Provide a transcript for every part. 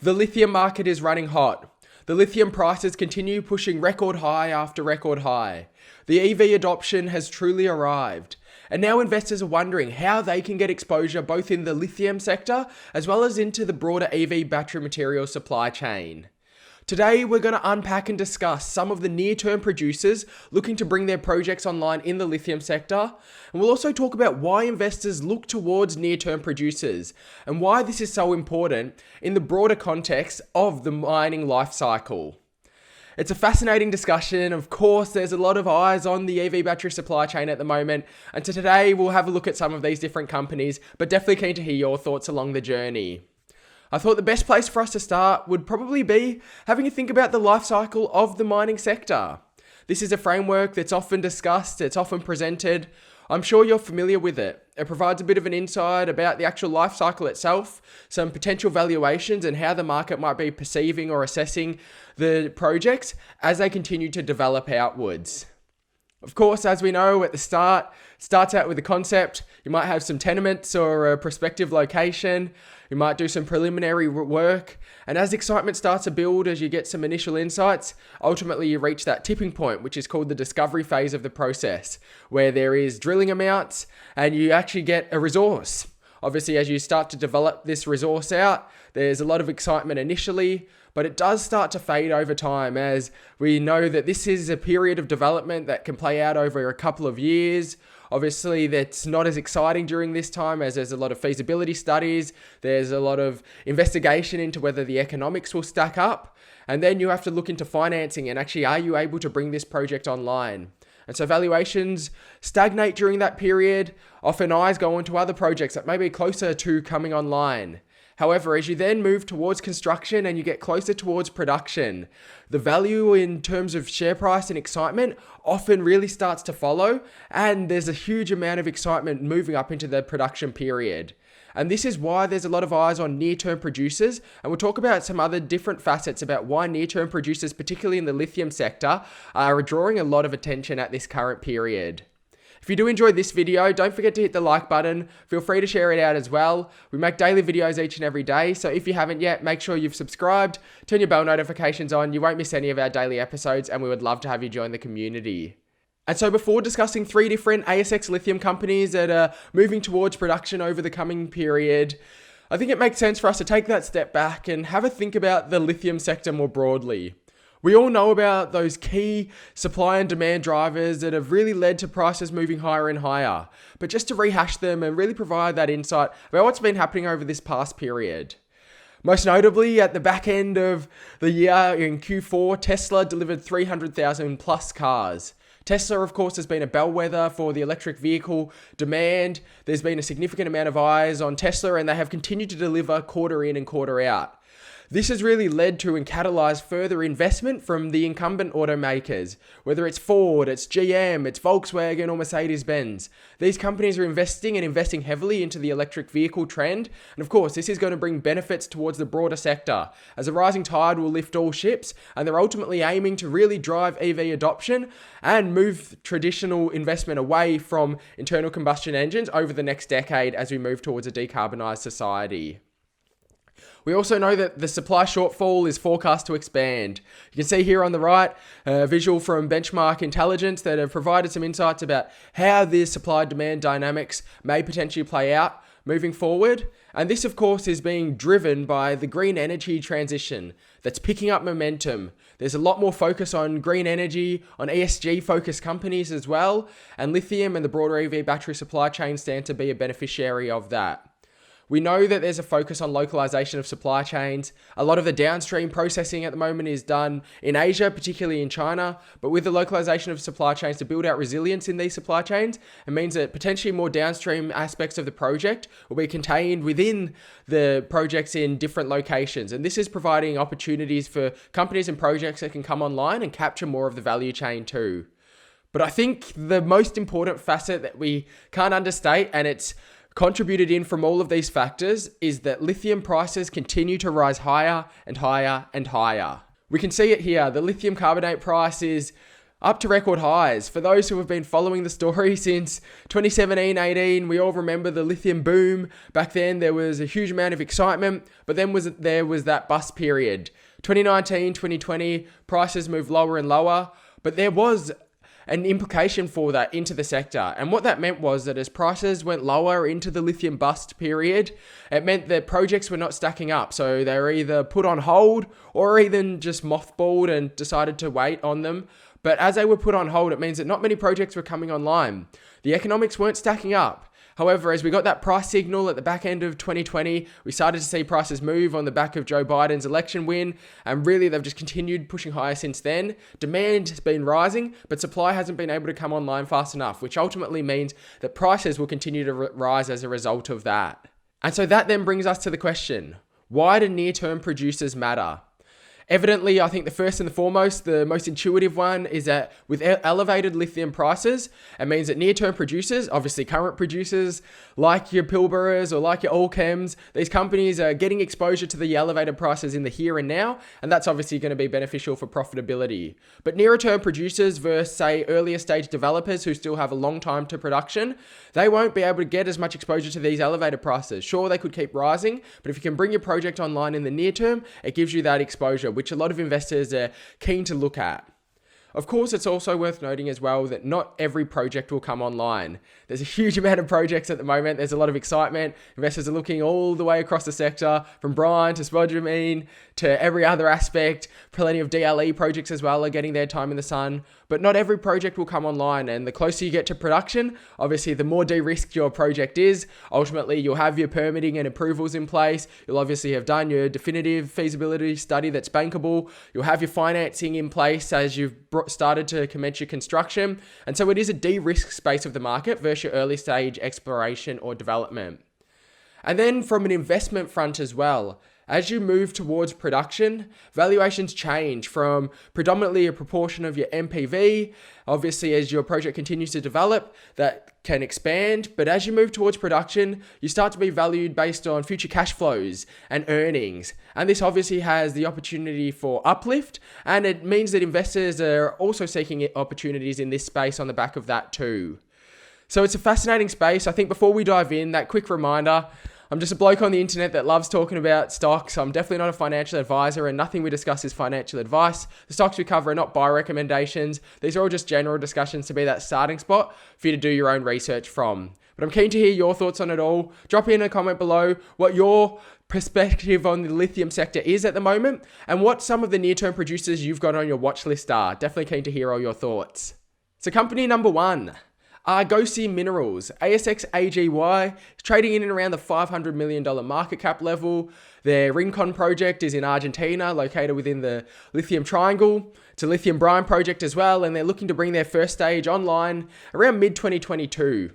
The lithium market is running hot. The lithium prices continue pushing record high after record high. The EV adoption has truly arrived. And now investors are wondering how they can get exposure both in the lithium sector as well as into the broader EV battery material supply chain. Today, we're going to unpack and discuss some of the near-term producers looking to bring their projects online in the lithium sector. And we'll also talk about why investors look towards near-term producers and why this is so important in the broader context of the mining life cycle. It's a fascinating discussion. Of course, there's a lot of eyes on the EV battery supply chain at the moment. And so today, we'll have a look at some of these different companies, but definitely keen to hear your thoughts along the journey. I thought the best place for us to start would probably be having a think about the life cycle of the mining sector. This is a framework that's often discussed, it's often presented. I'm sure you're familiar with it. It provides a bit of an insight about the actual life cycle itself, some potential valuations and how the market might be perceiving or assessing the projects as they continue to develop outwards. Of course, as we know at the start, it starts out with a concept. You might have some tenements or a prospective location. You might do some preliminary work. And as excitement starts to build, as you get some initial insights, ultimately you reach that tipping point, which is called the discovery phase of the process, where there is drilling amounts and you actually get a resource. Obviously, as you start to develop this resource out, there's a lot of excitement initially, but it does start to fade over time as we know that this is a period of development that can play out over a couple of years. Obviously, that's not as exciting during this time as there's a lot of feasibility studies. There's a lot of investigation into whether the economics will stack up. And then you have to look into financing and actually, are you able to bring this project online? And so valuations stagnate during that period. Often eyes go on to other projects that may be closer to coming online. However, as you then move towards construction and you get closer towards production, the value in terms of share price and excitement often really starts to follow, and there's a huge amount of excitement moving up into the production period. And this is why there's a lot of eyes on near-term producers, and we'll talk about some other different facets about why near-term producers, particularly in the lithium sector, are drawing a lot of attention at this current period. If you do enjoy this video, don't forget to hit the like button. Feel free to share it out as well. We make daily videos each and every day, so if you haven't yet, make sure you've subscribed, turn your bell notifications on. You won't miss any of our daily episodes, and we would love to have you join the community. And so before discussing 3 different ASX lithium companies that are moving towards production over the coming period, I think it makes sense for us to take that step back and have a think about the lithium sector more broadly. We all know about those key supply and demand drivers that have really led to prices moving higher and higher. But just to rehash them and really provide that insight about what's been happening over this past period. Most notably, at the back end of the year in Q4, Tesla delivered 300,000 plus cars. Tesla, of course, has been a bellwether for the electric vehicle demand. There's been a significant amount of eyes on Tesla, and they have continued to deliver quarter in and quarter out. This has really led to and catalyzed further investment from the incumbent automakers, whether it's Ford, it's GM, it's Volkswagen or Mercedes-Benz. These companies are investing heavily into the electric vehicle trend. And of course, this is going to bring benefits towards the broader sector, as a rising tide will lift all ships, and they're ultimately aiming to really drive EV adoption and move traditional investment away from internal combustion engines over the next decade as we move towards a decarbonized society. We also know that the supply shortfall is forecast to expand. You can see here on the right a visual from Benchmark Intelligence that have provided some insights about how the supply-demand dynamics may potentially play out moving forward. And this, of course, is being driven by the green energy transition that's picking up momentum. There's a lot more focus on green energy, on ESG-focused companies as well, and lithium and the broader EV battery supply chain stand to be a beneficiary of that. We know that there's a focus on localization of supply chains. A lot of the downstream processing at the moment is done in Asia, particularly in China. But with the localization of supply chains to build out resilience in these supply chains, it means that potentially more downstream aspects of the project will be contained within the projects in different locations. And this is providing opportunities for companies and projects that can come online and capture more of the value chain too. But I think the most important facet that we can't understate, and it's contributed in from all of these factors, is that lithium prices continue to rise higher and higher and higher. We can see it here. The lithium carbonate price is up to record highs. For those who have been following the story since 2017-18, we all remember the lithium boom. Back then, there was a huge amount of excitement, but then there was that bust period. 2019, 2020, prices moved lower and lower, but there was an implication for that into the sector. And what that meant was that as prices went lower into the lithium bust period, it meant that projects were not stacking up. So they were either put on hold or even just mothballed and decided to wait on them. But as they were put on hold, it means that not many projects were coming online. The economics weren't stacking up. However, as we got that price signal at the back end of 2020, we started to see prices move on the back of Joe Biden's election win, and really they've just continued pushing higher since then. Demand has been rising, but supply hasn't been able to come online fast enough, which ultimately means that prices will continue to rise as a result of that. And so that then brings us to the question, why do near-term producers matter? Evidently, I think the first and the foremost, the most intuitive one is that with elevated lithium prices, it means that near-term producers, obviously current producers, like your Pilbaras or like your Allchems, these companies are getting exposure to the elevated prices in the here and now, and that's obviously going to be beneficial for profitability. But nearer-term producers versus, say, earlier stage developers who still have a long time to production, they won't be able to get as much exposure to these elevated prices. Sure, they could keep rising, but if you can bring your project online in the near term, it gives you that exposure, which a lot of investors are keen to look at. Of course, it's also worth noting as well that not every project will come online. There's a huge amount of projects at the moment. There's a lot of excitement. Investors are looking all the way across the sector, from brine to spodumene to every other aspect. Plenty of DLE projects as well are getting their time in the sun. But not every project will come online, and the closer you get to production, obviously the more de-risked your project is. Ultimately, you'll have your permitting and approvals in place. You'll obviously have done your definitive feasibility study that's bankable. You'll have your financing in place as you've started to commence your construction. And so it is a de-risk space of the market versus your early stage exploration or development. And then from an investment front as well, as you move towards production, valuations change from predominantly a proportion of your NPV. Obviously, as your project continues to develop, that can expand. But as you move towards production, you start to be valued based on future cash flows and earnings. And this obviously has the opportunity for uplift. And it means that investors are also seeking opportunities in this space on the back of that too. So it's a fascinating space. I think before we dive in, that quick reminder, I'm just a bloke on the internet that loves talking about stocks. I'm definitely not a financial advisor, and nothing we discuss is financial advice. The stocks we cover are not buy recommendations. These are all just general discussions to be that starting spot for you to do your own research from. But I'm keen to hear your thoughts on it all. Drop in a comment below what your perspective on the lithium sector is at the moment, and what some of the near-term producers you've got on your watch list are. Definitely keen to hear all your thoughts. So company number one, Argosy Minerals, ASX AGY, is trading in and around the $500 million market cap level. Their Rincon project is in Argentina, located within the Lithium Triangle. It's a lithium brine project as well, and they're looking to bring their first stage online around mid-2022.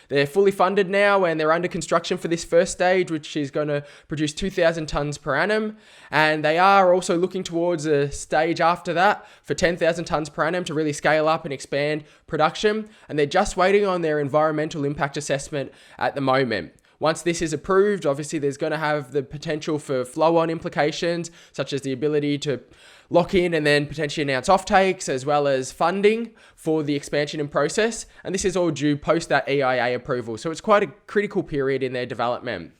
They're fully funded now, and they're under construction for this first stage, which is going to produce 2,000 tonnes per annum. And they are also looking towards a stage after that for 10,000 tonnes per annum to really scale up and expand production. And they're just waiting on their environmental impact assessment at the moment. Once this is approved, obviously there's going to have the potential for flow-on implications, such as the ability to lock in and then potentially announce offtakes, as well as funding for the expansion and process. And this is all due post that EIA approval. So it's quite a critical period in their development.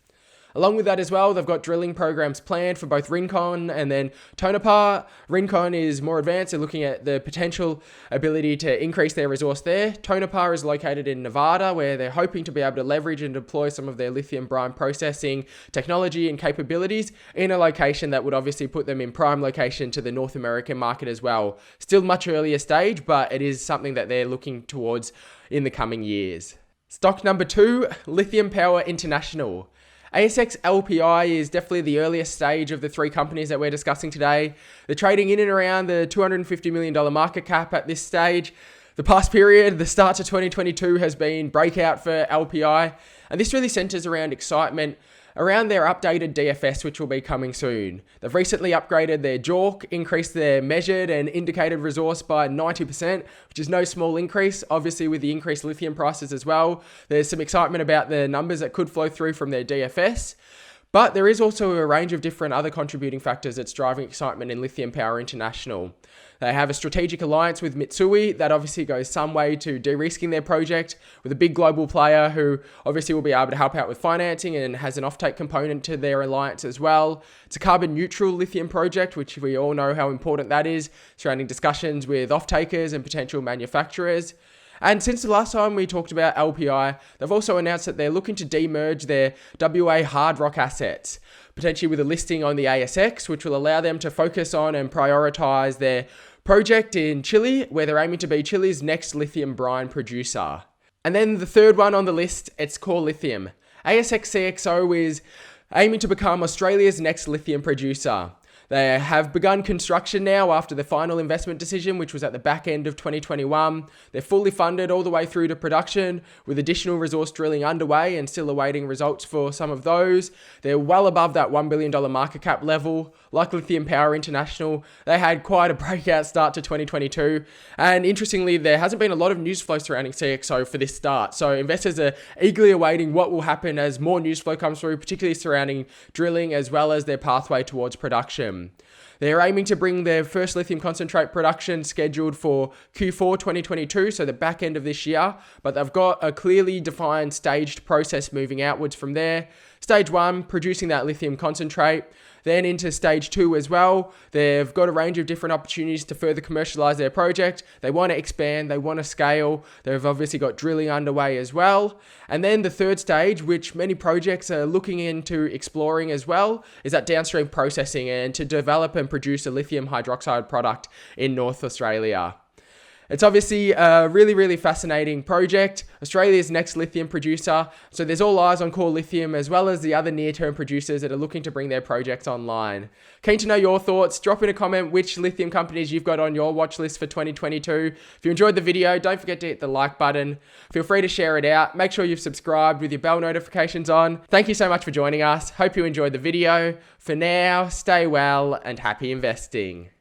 Along with that as well, they've got drilling programs planned for both Rincon and then Tonopah. Rincon is more advanced. They're looking at the potential ability to increase their resource there. Tonopah is located in Nevada, where they're hoping to be able to leverage and deploy some of their lithium brine processing technology and capabilities in a location that would obviously put them in prime location to the North American market as well. Still much earlier stage, but it is something that they're looking towards in the coming years. Stock number two, Lithium Power International. ASX LPI is definitely the earliest stage of the three companies that we're discussing today. They're trading in and around the $250 million market cap at this stage. The past period, the start to 2022, has been breakout for LPI, and this really centers around excitement around their updated DFS, which will be coming soon. They've recently upgraded their JORC, increased their measured and indicated resource by 90%, which is no small increase, obviously with the increased lithium prices as well. There's some excitement about the numbers that could flow through from their DFS. But there is also a range of different other contributing factors that's driving excitement in Lithium Power International. They have a strategic alliance with Mitsui that obviously goes some way to de-risking their project, with a big global player who obviously will be able to help out with financing and has an offtake component to their alliance as well. It's a carbon neutral lithium project, which we all know how important that is, surrounding discussions with off-takers and potential manufacturers. And since the last time we talked about LPI, they've also announced that they're looking to demerge their WA hard rock assets, potentially with a listing on the ASX, which will allow them to focus on and prioritize their project in Chile, where they're aiming to be Chile's next lithium brine producer. And then the third one on the list, it's Core Lithium. ASX CXO is aiming to become Australia's next lithium producer. They have begun construction now after the final investment decision, which was at the back end of 2021. They're fully funded all the way through to production, with additional resource drilling underway and still awaiting results for some of those. They're well above that $1 billion market cap level. Like Lithium Power International, they had quite a breakout start to 2022. And interestingly, there hasn't been a lot of news flow surrounding CXO for this start. So investors are eagerly awaiting what will happen as more news flow comes through, particularly surrounding drilling as well as their pathway towards production. They're aiming to bring their first lithium concentrate production scheduled for Q4 2022, so the back end of this year, but they've got a clearly defined staged process moving outwards from there. Stage 1, producing that lithium concentrate. Then into stage 2 as well, they've got a range of different opportunities to further commercialize their project. They want to expand, they want to scale. They've obviously got drilling underway as well. And then the third stage, which many projects are looking into exploring as well, is that downstream processing and to develop and produce a lithium hydroxide product in North Australia. It's obviously a really, really fascinating project. Australia's next lithium producer. So there's all eyes on Core Lithium as well as the other near-term producers that are looking to bring their projects online. Keen to know your thoughts. Drop in a comment which lithium companies you've got on your watch list for 2022. If you enjoyed the video, don't forget to hit the like button. Feel free to share it out. Make sure you've subscribed with your bell notifications on. Thank you so much for joining us. Hope you enjoyed the video. For now, stay well and happy investing.